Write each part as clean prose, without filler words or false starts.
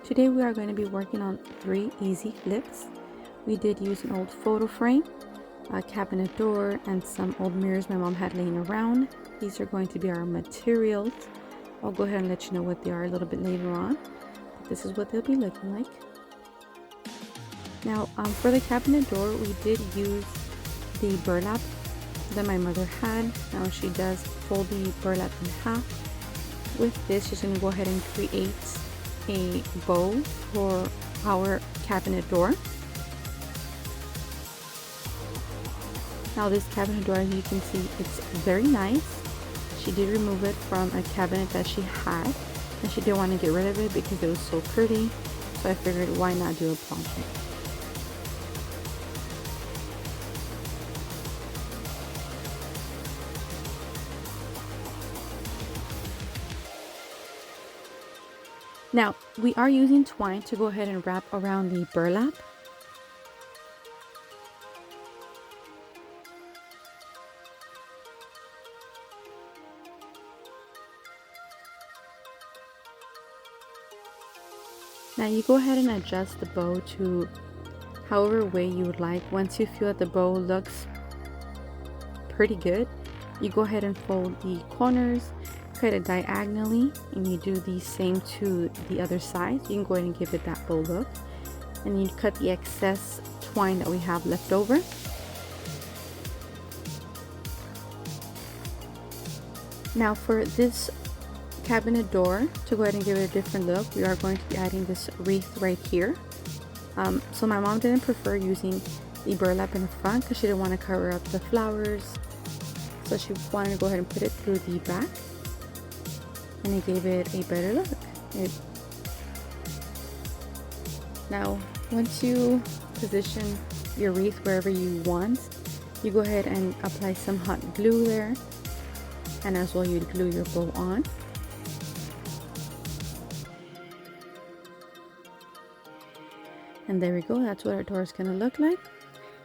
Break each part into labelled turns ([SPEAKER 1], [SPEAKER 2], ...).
[SPEAKER 1] Today we are going to be working on 3 easy flips. We did use an old photo frame, a cabinet door, and some old mirrors my mom had laying around. These are going to be our materials. I'll go ahead and let you know what they are a little bit later on. But this is what they'll be looking like. Now for the cabinet door, we did use the burlap that my mother had. Now she does fold the burlap in half. With this, she's going to go ahead and create a bow for our cabinet door. Now this cabinet door, as you can see, it's very nice. She did remove it from a cabinet that she had, and she didn't want to get rid of it because it was so pretty. So I figured, why not do a project? Now, we are using twine to go ahead and wrap around the burlap. Now you go ahead and adjust the bow to however way you would like. Once you feel that the bow looks pretty good, you go ahead and fold the corners, cut it diagonally, and you do the same to the other side. You can go ahead and give it that bow look, and you cut the excess twine that we have left over. Now for this cabinet door, to go ahead and give it a different look, we are going to be adding this wreath right here. So my mom didn't prefer using the burlap in the front because she didn't want to cover up the flowers, so she wanted to go ahead and put it through the back, and it gave it a better look. Now once you position your wreath wherever you want, you go ahead and apply some hot glue there, and as well you glue your bow on. And there we go, that's what our door is going to look like.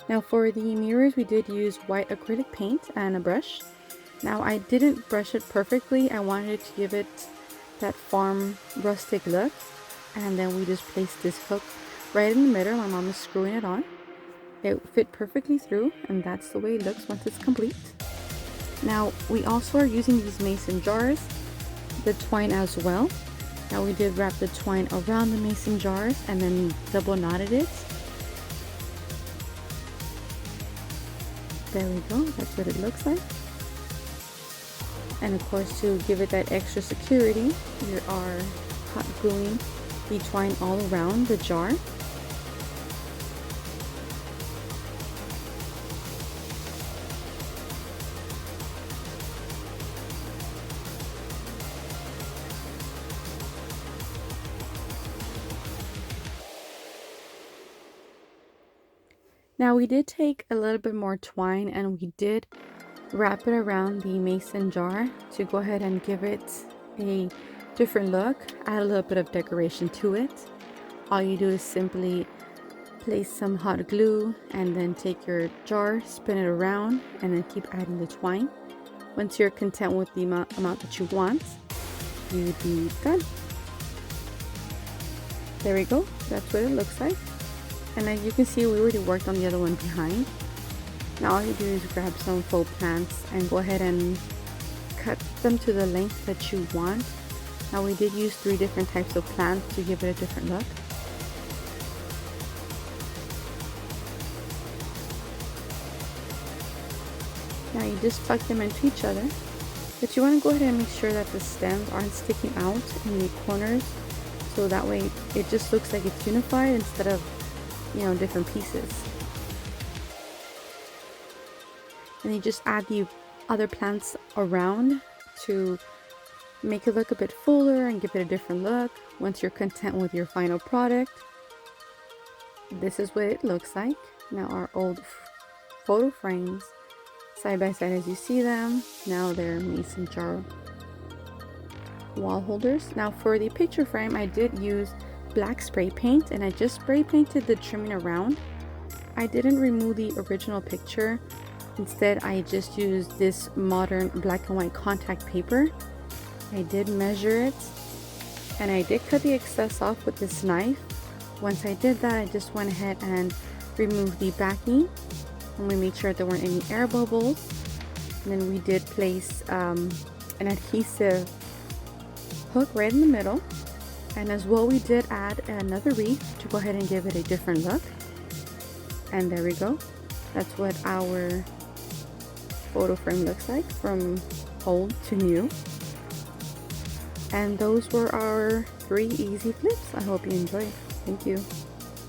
[SPEAKER 1] Now for the mirrors, we did use white acrylic paint and a brush. Now I didn't brush it perfectly, I wanted to give it that farm rustic look. And then we just placed this hook right in the middle. My mom is screwing it on. It fit perfectly through, and that's the way it looks once it's complete. Now we also are using these mason jars, the twine as well. Now we did wrap the twine around the mason jars and then double knotted it. There we go, that's what it looks like. And of course, to give it that extra security, we are hot gluing the twine all around the jar. Now we did take a little bit more twine and we did wrap it around the mason jar to go ahead and give it a different look, add a little bit of decoration to it. All you do is simply place some hot glue and then take your jar, spin it around, and then keep adding the twine. Once you're content with the amount that you want, you'd be done. There we go, that's what it looks like. And as you can see, we already worked on the other one behind. Now all you do is grab some faux plants and go ahead and cut them to the length that you want. Now we did use 3 different types of plants to give it a different look. Now you just tuck them into each other, but you want to go ahead and make sure that the stems aren't sticking out in the corners, so that way it just looks like it's unified instead of, different pieces. And you just add the other plants around to make it look a bit fuller and give it a different look. Once you're content with your final product, this is what it looks like. Now our old photo frames, side by side as you see them, now they're mason jar wall holders. Now for the picture frame, I did use black spray paint, and I just spray painted the trimming around. I didn't remove the original picture. Instead, I just used this modern black and white contact paper. I did measure it And I did cut the excess off with this knife. Once I did that, I just went ahead and removed the backing, and we made sure there weren't any air bubbles. And then we did place an adhesive hook right in the middle. And as well, we did add another wreath to go ahead and give it a different look. And there we go. That's what our photo frame looks like from old to new. And those were our 3 easy flips. I hope you enjoyed. Thank you.